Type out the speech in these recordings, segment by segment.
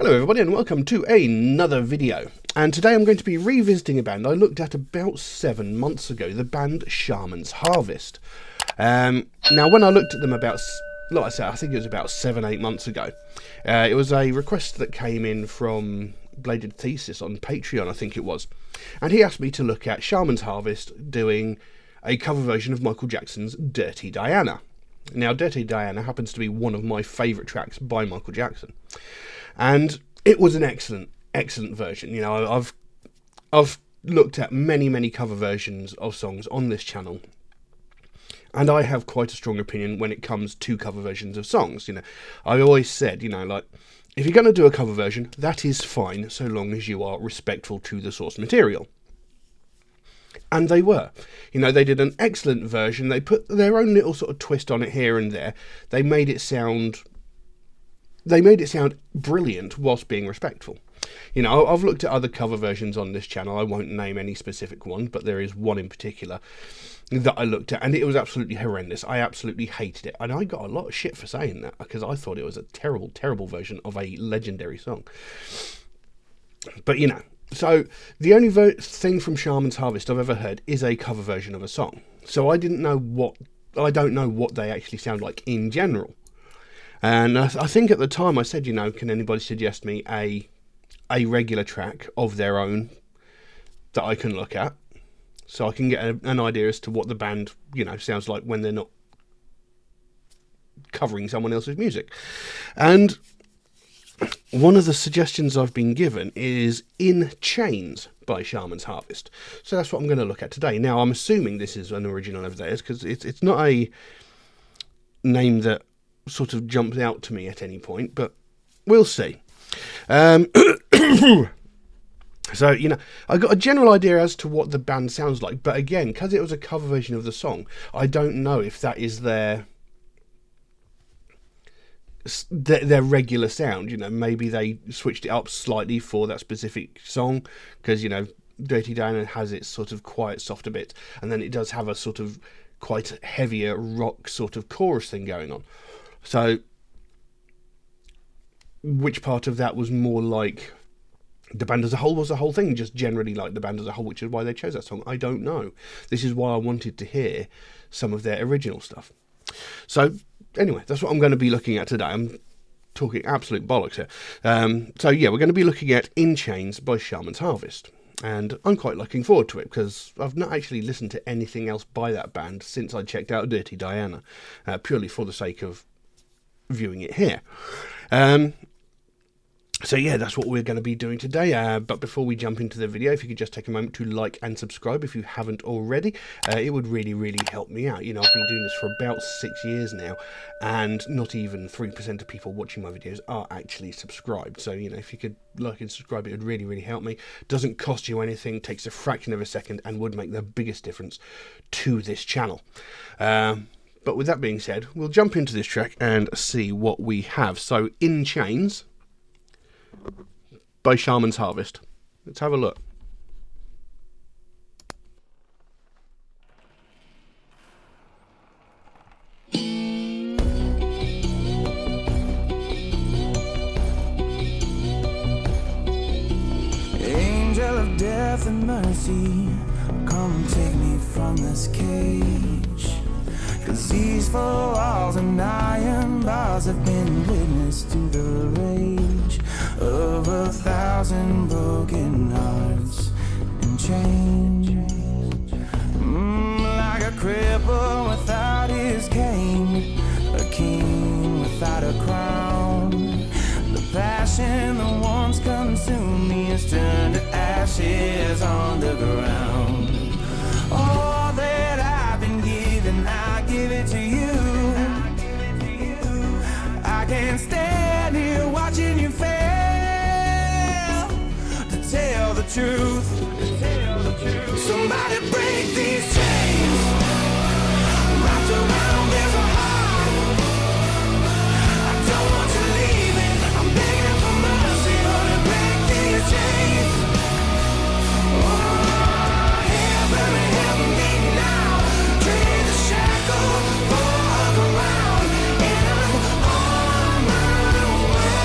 Hello everybody and welcome to another video, and today I'm going to be revisiting a band I looked at about 7 months ago, the band Shaman's Harvest. Now when I looked at them about, like I said, I think it was about 7-8 months ago, it was a request that came in from Bladed Thesis on Patreon, I think it was, and he asked me to look at Shaman's Harvest doing a cover version of Michael Jackson's Dirty Diana. Now Dirty Diana happens to be one of my favourite tracks by Michael Jackson. And it was an excellent version. You know, I've looked at many cover versions of songs on this channel, and I have quite a strong opinion when it comes to cover versions of songs. You know, I always said, you know, like, if you're going to do a cover version, that is fine, so long as you are respectful to the source material. And they were. You know, they did an excellent version. They put their own little sort of twist on it here and there. They made it sound brilliant whilst being respectful. You know, I've looked at other cover versions on this channel. I won't name any specific one, but there is one in particular that I looked at, and it was absolutely horrendous. I absolutely hated it, and I got a lot of shit for saying that, because I thought it was a terrible version of a legendary song. But, you know, so the only thing from Shaman's Harvest I've ever heard is a cover version of a song. So I don't know what they actually sound like in general. And I think at the time I said, you know, can anybody suggest me a regular track of their own that I can look at, so I can get an idea as to what the band, you know, sounds like when they're not covering someone else's music. And one of the suggestions I've been given is In Chains by Shaman's Harvest. So that's what I'm going to look at today. Now, I'm assuming this is an original of theirs, because it's not a name that sort of jumps out to me at any point, but we'll see. So, you know, I got a general idea as to what the band sounds like, but again, because it was a cover version of the song, I don't know if that is their regular sound. You know, maybe they switched it up slightly for that specific song, because, you know, Dirty Diana has its sort of quiet, softer bit, and then it does have a sort of quite heavier rock sort of chorus thing going on. So, which part of that was more like the band as a whole? Was the whole thing just generally like the band as a whole, which is why they chose that song? I don't know. This is why I wanted to hear some of their original stuff. So, anyway, that's what I'm going to be looking at today. I'm talking absolute bollocks here. So, yeah, we're going to be looking at In Chains by Shaman's Harvest. And I'm quite looking forward to it, because I've not actually listened to anything else by that band since I checked out Dirty Diana, purely for the sake of viewing it here. So yeah, that's what we're going to be doing today. But before we jump into the video, if you could just take a moment to like and subscribe if you haven't already, it would really help me out. You know, I've been doing this for about 6 years now, and not even 3% of people watching my videos are actually subscribed. So, you know, if you could like and subscribe, it would really help me. Doesn't cost you anything, takes a fraction of a second, and would make the biggest difference to this channel. But with that being said, we'll jump into this track and see what we have. So, In Chains by Shaman's Harvest. Let's have a look. Angel of death and mercy, come take me from this cage. 'Cause these four walls and iron bars have been witness to the rage of 1,000 broken hearts and chains. Like a cripple without his cane, a king without a crown. The passion that once consumed me has turned to ashes on the ground. All that I've been given, I give it to you. I can't stand here watching you fail to tell the truth. Somebody break these chains wrapped around there's a heart. I don't want you leaving, I'm begging for mercy. Honey, break these chains. Oh, heaven me now. Trade the shackles for the ground, and I'm on my way.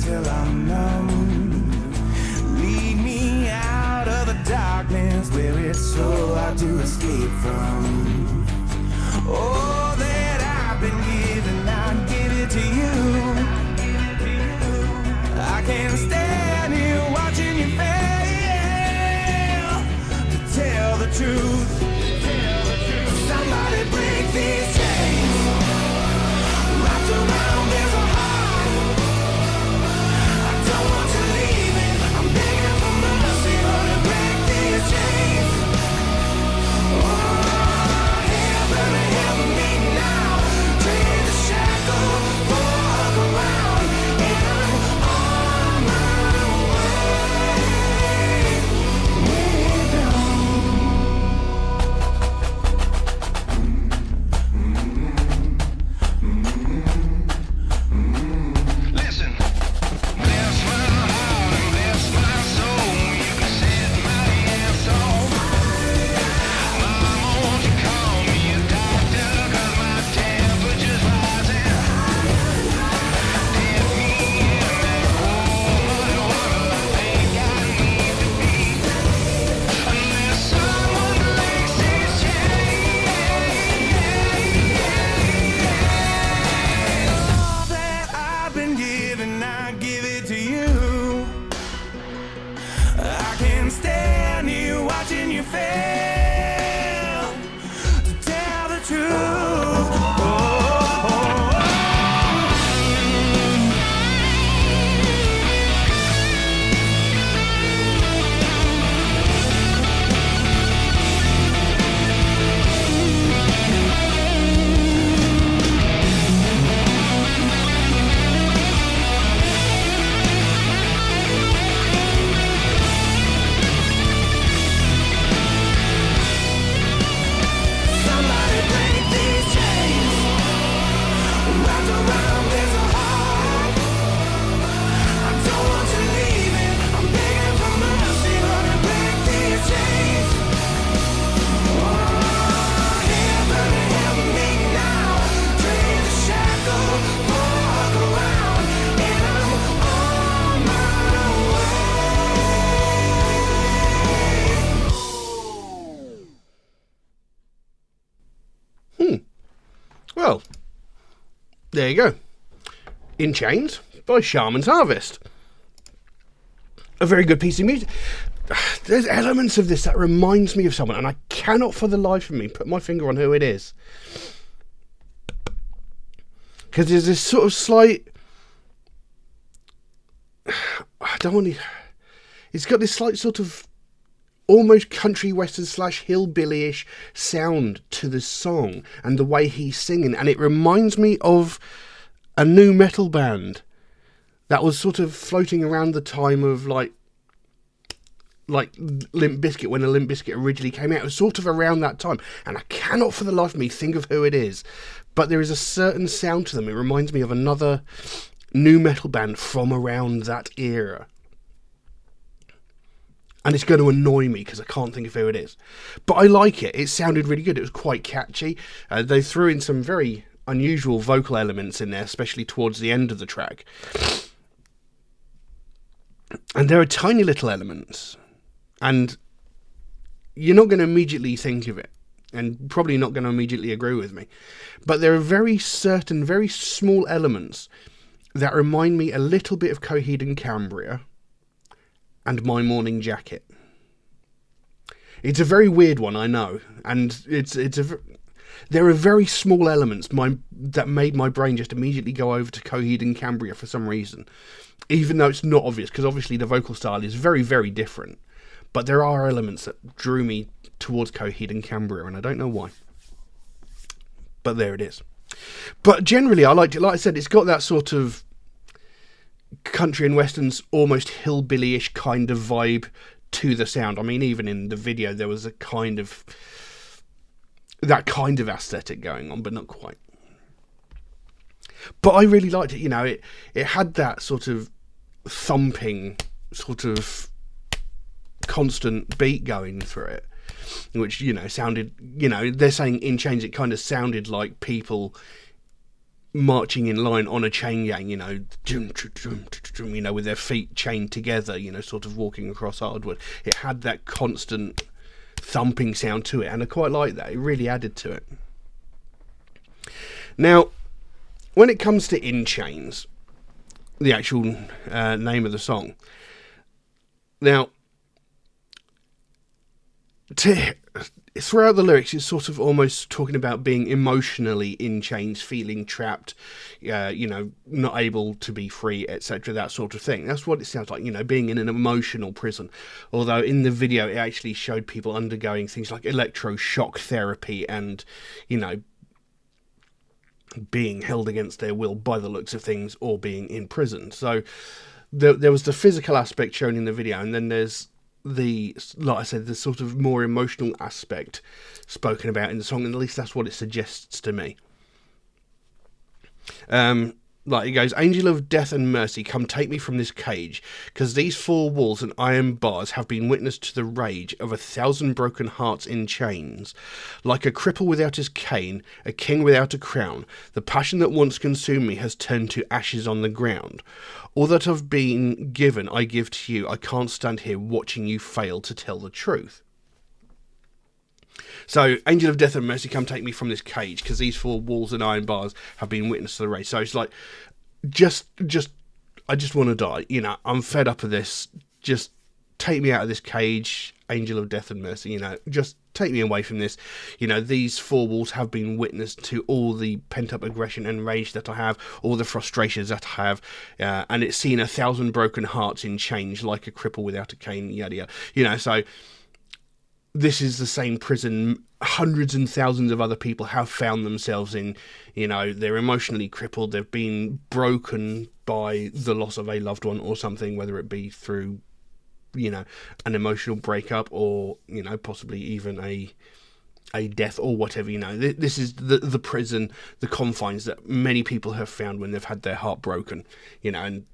till I'm numb. Lead me out of the darkness where it's so hard to escape from. All that I've been given, I give it to you. I can't stand here watching you fail to tell the truth. Somebody break these chains. Wrapped around there's a heart. I don't want you leaving. I'm begging for mercy, honey, break these chains. Oh, help me now. Trade the shackle, walk around, and I'm on my way. Way down. Listen, bless my heart and bless my soul. You can set my ass off. Mama, won't you call me a doctor? 'Cause my temperature's rising. Dip me in that cold muddy water. I think I need to be. Unless someone breaks these All that I've been given, I give it to you. I can't stand here watching you fail to tell the truth. Somebody break these chains. Wrapped around there's a heart. I don't want you leaving. I'm begging for mercy, honey, break these chains. Oh, help me now. Trade the shackle, walk around, and I'm on my way. Well, there you go. In Chains by Shaman's Harvest. A very good piece of music. There's elements of this that reminds me of someone, and I cannot for the life of me put my finger on who it is. Because there's this sort of slight... I don't want to... It's got this slight sort of almost country western / hillbilly-ish sound to the song and the way he's singing, and it reminds me of a new metal band that was sort of floating around the time of like Limp Bizkit, when a Limp Bizkit originally came out. It was sort of around that time, and I cannot for the life of me think of who it is, but there is a certain sound to them. It reminds me of another new metal band from around that era. And it's going to annoy me because I can't think of who it is. But I like it. It sounded really good. It was quite catchy. They threw in some very unusual vocal elements in there, especially towards the end of the track. And there are tiny little elements. And you're not going to immediately think of it. And probably not going to immediately agree with me. But there are very certain, very small elements that remind me a little bit of Coheed and Cambria and My Morning Jacket. It's a very weird one, I know, and there are very small elements that made my brain just immediately go over to Coheed and Cambria for some reason, even though it's not obvious, because obviously the vocal style is very, very different, but there are elements that drew me towards Coheed and Cambria, and I don't know why. But there it is. But generally, I liked it. Like I said, it's got that sort of country and westerns, almost hillbilly-ish kind of vibe to the sound. I mean, even in the video, there was a kind of that kind of aesthetic going on, but not quite. But I really liked it. You know, it had that sort of thumping, sort of constant beat going through it, which, you know, sounded, you know, they're saying in Chains it kind of sounded like people marching in line on a chain gang, with their feet chained together, sort of walking across hardwood. It had that constant thumping sound to it, and I quite like that. It really added to it. Now, when it comes to In Chains, the actual name of the song, now, throughout the lyrics, it's sort of almost talking about being emotionally in chains, feeling trapped, not able to be free, etc., that sort of thing. That's what it sounds like, being in an emotional prison. Although in the video, it actually showed people undergoing things like electroshock therapy and, being held against their will by the looks of things, or being in prison. So there was the physical aspect shown in the video, and then there's like I said, the sort of more emotional aspect spoken about in the song, and at least that's what it suggests to me. Like it goes, "Angel of death and mercy, come take me from this cage, because these four walls and iron bars have been witness to the rage of 1,000 broken hearts in chains. Like a cripple without his cane, a king without a crown, the passion that once consumed me has turned to ashes on the ground. All that I've been given, I give to you. I can't stand here watching you fail to tell the truth." So, "Angel of death and mercy, come take me from this cage, because these four walls and iron bars have been witness to the rage." So it's like, I just want to die. I'm fed up of this. Just take me out of this cage, angel of death and mercy. Just take me away from this. These four walls have been witness to all the pent-up aggression and rage that I have, all the frustrations that I have, and it's seen 1,000 broken hearts in chains, like a cripple without a cane, yada yada. So this is the same prison hundreds and thousands of other people have found themselves in. They're emotionally crippled, they've been broken by the loss of a loved one or something, whether it be through, an emotional breakup, or, possibly even a death or whatever. This is the prison, the confines that many people have found when they've had their heart broken, and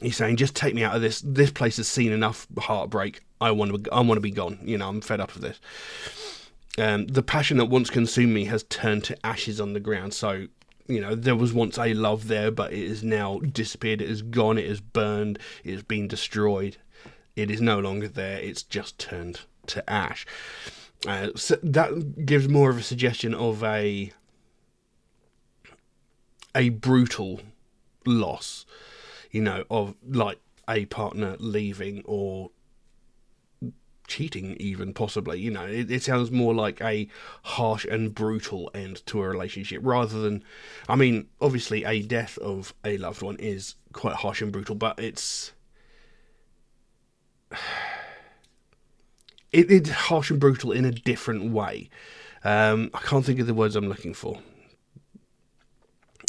he's saying, just take me out of this. This place has seen enough heartbreak. I want to be gone. I'm fed up of this. The passion that once consumed me has turned to ashes on the ground. So, there was once a love there, but it is now disappeared. It is gone. It is burned. It has been destroyed. It is no longer there. It's just turned to ash. So that gives more of a suggestion of a brutal loss, of like a partner leaving, or cheating even, possibly. It sounds more like a harsh and brutal end to a relationship, rather than, obviously a death of a loved one is quite harsh and brutal, but it's harsh and brutal in a different way. I can't think of the words I'm looking for,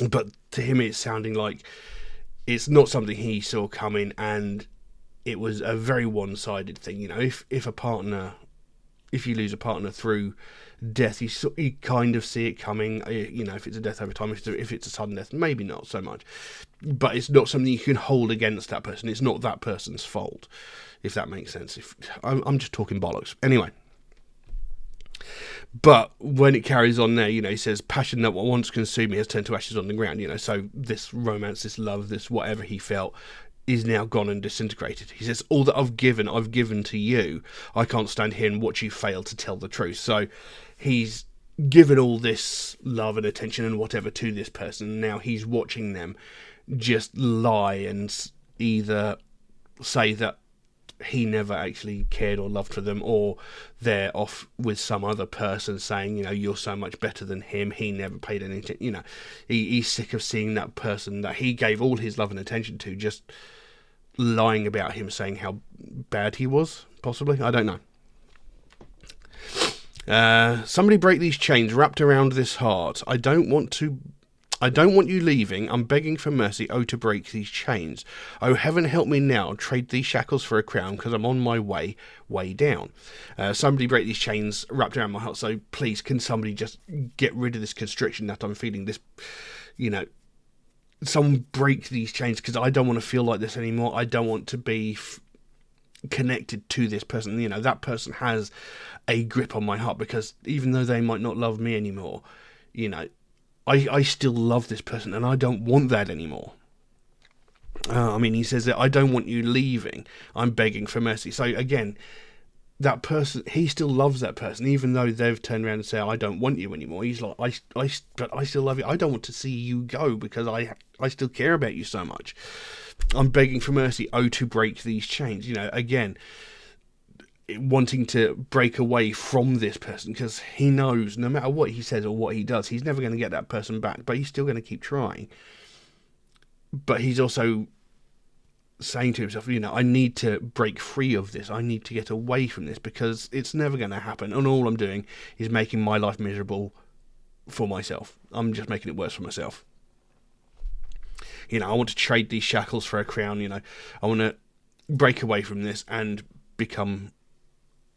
but to him it's sounding like it's not something he saw coming, and it was a very one-sided thing. If you lose a partner through death, you kind of see it coming. If it's a death over time, if it's a sudden death, maybe not so much. But it's not something you can hold against that person. It's not that person's fault, if that makes sense. I'm just talking bollocks. Anyway. But when it carries on there, he says, passion that once consumed me has turned to ashes on the ground. So this romance, this love, this whatever he felt is now gone and disintegrated. He says, all that I've given to you. I can't stand here and watch you fail to tell the truth. So he's given all this love and attention and whatever to this person, and now he's watching them just lie and either say that he never actually cared or loved for them, or they're off with some other person saying, you're so much better than him, he never paid any attention. He's sick of seeing that person that he gave all his love and attention to just lying about him, saying how bad he was, possibly. I don't know. Somebody break these chains wrapped around this heart. I don't want you leaving. I'm begging for mercy. Oh, to break these chains. Oh, heaven help me now. Trade these shackles for a crown, because I'm on my way down. Somebody break these chains wrapped around my heart. So please, can somebody just get rid of this constriction that I'm feeling? This, someone break these chains, because I don't want to feel like this anymore. I don't want to be connected to this person. That person has a grip on my heart, because even though they might not love me anymore, I still love this person and I don't want that anymore. I mean, he says that I don't want you leaving. I'm begging for mercy. So again, that person, he still loves that person, even though they've turned around and said, I don't want you anymore. He's like, but I still love you. I don't want to see you go because I still care about you so much. I'm begging for mercy. Oh, to break these chains. You know, again, wanting to break away from this person because he knows no matter what he says or what he does, he's never going to get that person back, but he's still going to keep trying. But he's also saying to himself, you know, I need to break free of this. I need to get away from this because it's never going to happen. And all I'm doing is making my life miserable for myself. I'm just making it worse for myself. You know, I want to trade these shackles for a crown. You know, I want to break away from this and become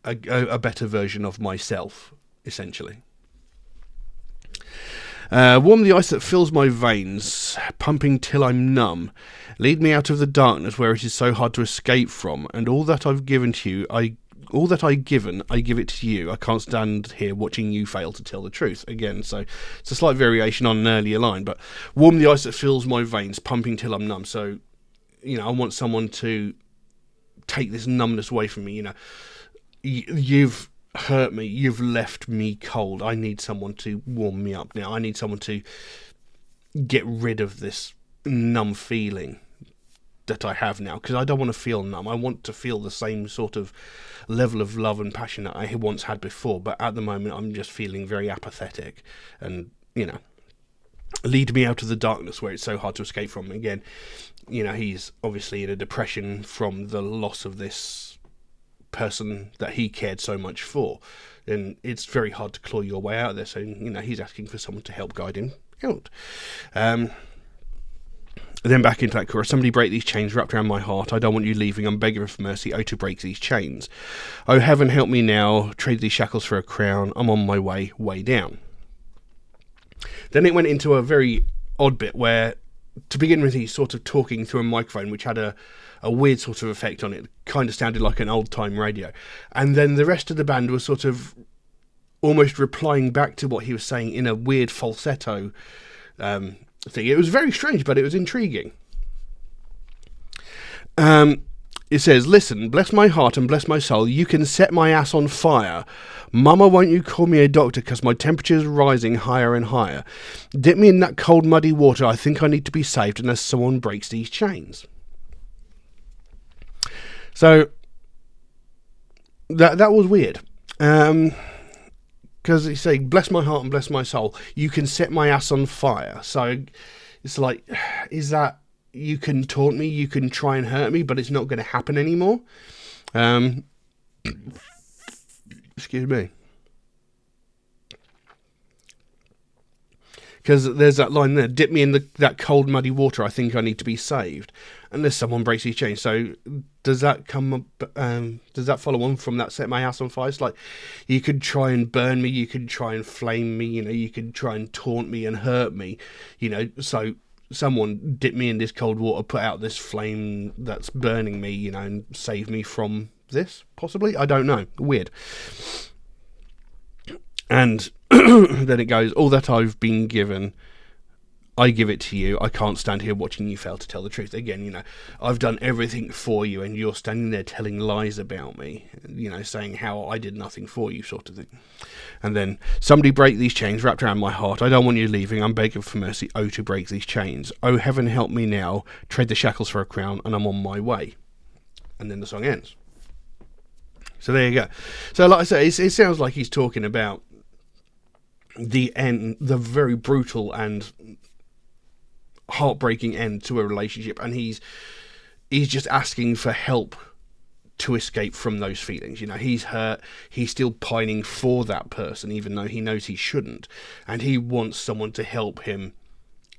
a better version of myself, essentially. Warm the ice that fills my veins, pumping till I'm numb. Lead me out of the darkness where it is so hard to escape from. And all that I've given to you, I give it to you. I can't stand here watching you fail to tell the truth. Again, so it's a slight variation on an earlier line, but warm the ice that fills my veins, pumping till I'm numb. So, you know, I want someone to take this numbness away from me. You know, you've hurt me, you've left me cold. I need someone to warm me up now. I need someone to get rid of this numb feeling that I have now, because I don't want to feel numb. I want to feel the same sort of level of love and passion that I once had before, but at the moment I'm just feeling very apathetic. And, you know, lead me out of the darkness where it's so hard to escape from. Again, you know, he's obviously in a depression from the loss of this person that he cared so much for, and it's very hard to claw your way out of there. So, you know, he's asking for someone to help guide him out. Then back into that chorus. Somebody break these chains wrapped around my heart. I don't want you leaving. I'm begging for mercy. Oh, to break these chains. Oh, heaven, help me now. Trade these shackles for a crown. I'm on my way down. Then it went into a very odd bit where, to begin with, he's sort of talking through a microphone, which had a weird sort of effect on it. Kind of sounded like an old-time radio. And then the rest of the band was sort of almost replying back to what he was saying in a weird falsetto thing. It was very strange, but it was intriguing. It says, listen, bless my heart and bless my soul. You can set my ass on fire. Mama, won't you call me a doctor, because my temperature's rising higher and higher. Dip me in that cold, muddy water. I think I need to be saved unless someone breaks these chains. So, that was weird. Because he's saying, bless my heart and bless my soul. You can set my ass on fire. So, it's like, is that, you can taunt me, you can try and hurt me, but it's not going to happen anymore? Excuse me. Because there's that line there, dip me in that cold, muddy water, I think I need to be saved. Unless someone breaks these chains. So, does that come up, does that follow on from that set my ass on fire? It's like, you could try and burn me, you could try and flame me, you know, you could try and taunt me and hurt me, you know, so someone dip me in this cold water, put out this flame that's burning me, you know, and save me from this, possibly? I don't know. Weird. And then it goes, all that I've been given, I give it to you. I can't stand here watching you fail to tell the truth. Again, you know, I've done everything for you and you're standing there telling lies about me, you know, saying how I did nothing for you, sort of thing. And then, somebody break these chains wrapped around my heart. I don't want you leaving. I'm begging for mercy. Oh, to break these chains. Oh, heaven, help me now. Trade the shackles for a crown and I'm on my way. And then the song ends. So there you go. So like I say, it sounds like he's talking about the end, the very brutal and heartbreaking end to a relationship, and he's just asking for help to escape from those feelings. You know, he's hurt, he's still pining for that person, even though he knows he shouldn't, and he wants someone to help him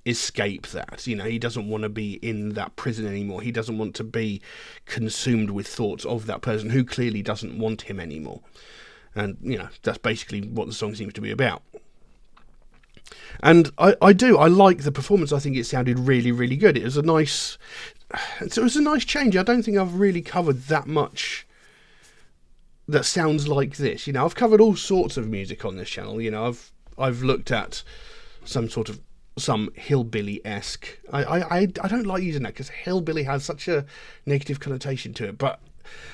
escape that. You know, he doesn't want to be in that prison anymore. He doesn't want to be consumed with thoughts of that person who clearly doesn't want him anymore. And, you know, that's basically what the song seems to be about. And I like the performance. I think it sounded really, really good. It was a nice change. I don't think I've really covered that much that sounds like this. You know, I've covered all sorts of music on this channel. You know, I've looked at some hillbilly-esque. I don't like using that because hillbilly has such a negative connotation to it, but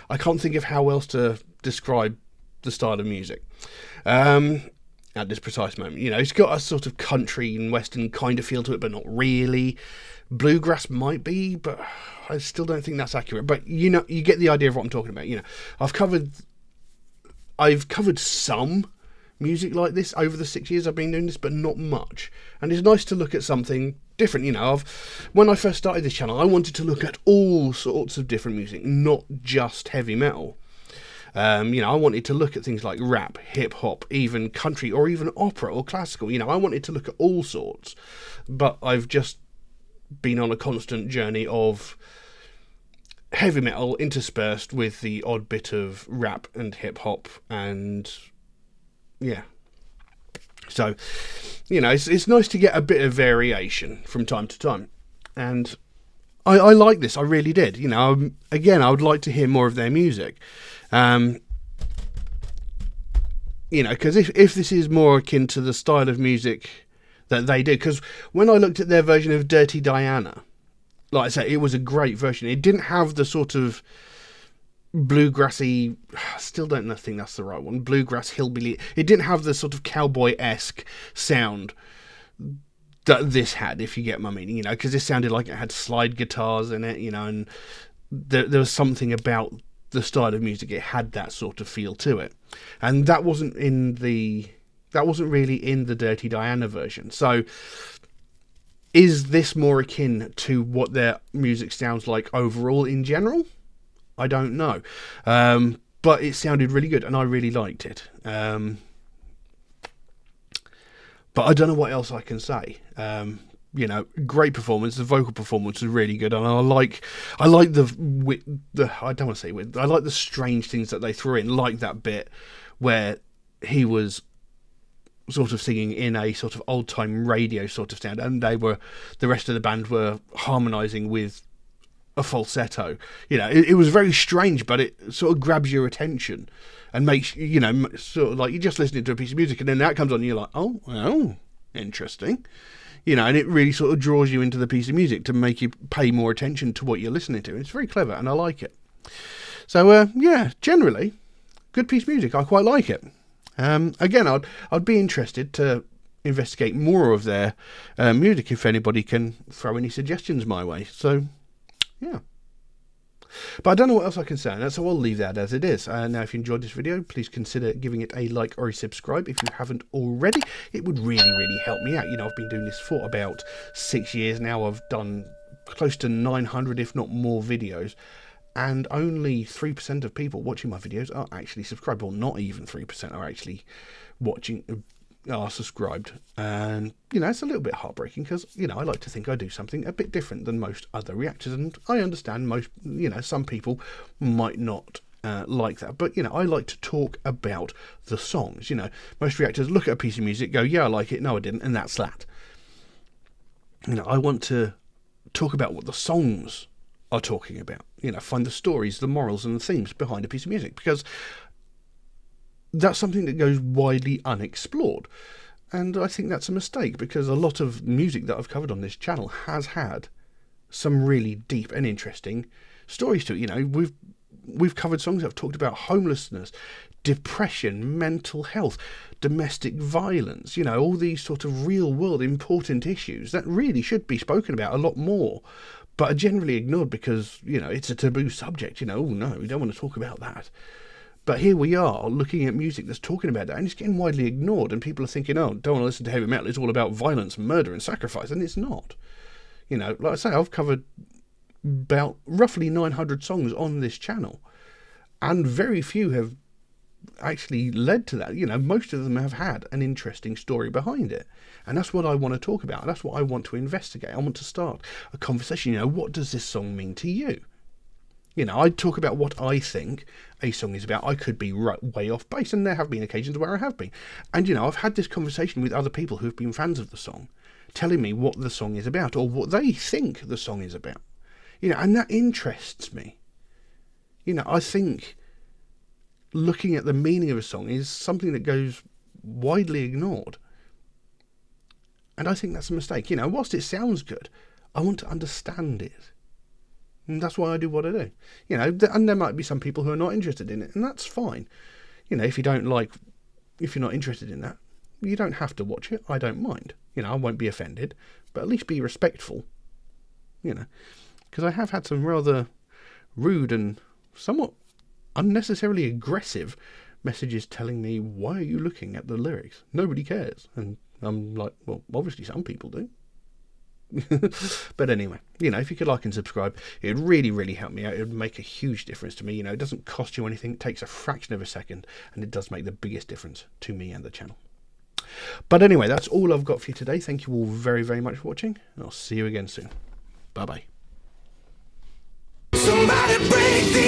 I can't think of how else to describe the style of music at this precise moment. You know, it's got a sort of country and western kind of feel to it, but not really. Bluegrass might be, but I still don't think that's accurate. But you know, you get the idea of what I'm talking about. You know, I've covered some music like this over the 6 years I've been doing this, but not much. And it's nice to look at something different. You know, when I first started this channel, I wanted to look at all sorts of different music, not just heavy metal. You know, I wanted to look at things like rap, hip hop, even country, or even opera or classical. You know, I wanted to look at all sorts, but I've just been on a constant journey of heavy metal interspersed with the odd bit of rap and hip hop, and yeah. So, you know, it's nice to get a bit of variation from time to time, and I like this. I really did. You know, again, I would like to hear more of their music. You know, because if this is more akin to the style of music that they did, because when I looked at their version of Dirty Diana, like I say, it was a great version. It didn't have the sort of bluegrassy, still don't think that's the right one, bluegrass hillbilly. It didn't have the sort of cowboy-esque sound that this had, if you get my meaning, you know, because this sounded like it had slide guitars in it, you know, and there was something about the style of music. It had that sort of feel to it, and that wasn't really in the Dirty Diana version. So is this more akin to what their music sounds like overall in general? I don't know, but it sounded really good and I really liked it. But I don't know what else I can say. You know, great performance. The vocal performance was really good, and I like the I don't want to say weird. I like the strange things that they threw in, like that bit where he was sort of singing in a sort of old time radio sort of sound, and the rest of the band were harmonising with a falsetto. You know, it was very strange, but it sort of grabs your attention and makes, you know, sort of like you're just listening to a piece of music and then that comes on and you're like, oh, interesting. You know, and it really sort of draws you into the piece of music to make you pay more attention to what you're listening to. It's very clever and I like it. So, yeah, generally, good piece of music. I quite like it. Again, I'd be interested to investigate more of their music if anybody can throw any suggestions my way. So, yeah. But I don't know what else I can say, and so I'll leave that as it is. Now, if you enjoyed this video, please consider giving it a like or a subscribe if you haven't already. It would really, really help me out. You know, I've been doing this for about 6 years now. I've done close to 900, if not more, videos. And only 3% of people watching my videos are actually subscribed. Well, not even 3% are actually are subscribed. And, you know, it's a little bit heartbreaking because, you know, I like to think I do something a bit different than most other reactors. And I understand some people might not like that. But, you know, I like to talk about the songs. You know, most reactors look at a piece of music, go, yeah, I like it. No, I didn't. And that's that. You know, I want to talk about what the songs are talking about. You know, find the stories, the morals and the themes behind a piece of music, because that's something that goes widely unexplored. And I think that's a mistake, because a lot of music that I've covered on this channel has had some really deep and interesting stories to it. You know, we've covered songs that have talked about homelessness, depression, mental health, domestic violence, you know, all these sort of real world important issues that really should be spoken about a lot more, but are generally ignored because, you know, it's a taboo subject. You know, oh no, we don't want to talk about that. But here we are looking at music that's talking about that, and it's getting widely ignored, and people are thinking, oh, don't want to listen to heavy metal, it's all about violence, murder and sacrifice, and it's not. You know, like I say, I've covered about roughly 900 songs on this channel, and very few have actually led to that. You know, most of them have had an interesting story behind it, and that's what I want to talk about. That's what I want to investigate. I want to start a conversation. You know, what does this song mean to you? You know, I talk about what I think a song is about. I could be way off base, and there have been occasions where I have been. And, you know, I've had this conversation with other people who've been fans of the song, telling me what the song is about, or what they think the song is about. You know, and that interests me. You know, I think looking at the meaning of a song is something that goes widely ignored. And I think that's a mistake. You know, whilst it sounds good, I want to understand it. And that's why I do what I do. You know, and there might be some people who are not interested in it, and that's fine. You know, if you're not interested in that, you don't have to watch it. I don't mind. You know, I won't be offended, but at least be respectful. You know, because I have had some rather rude and somewhat unnecessarily aggressive messages telling me, why are you looking at the lyrics? Nobody cares. And I'm like, well, obviously some people do. But anyway, you know, if you could like and subscribe, it would really, really help me out. It would make a huge difference to me. You know, it doesn't cost you anything. It takes a fraction of a second, and it does make the biggest difference to me and the channel. But anyway, that's all I've got for you today. Thank you all very, very much for watching, and I'll see you again soon. Bye-bye. Somebody break the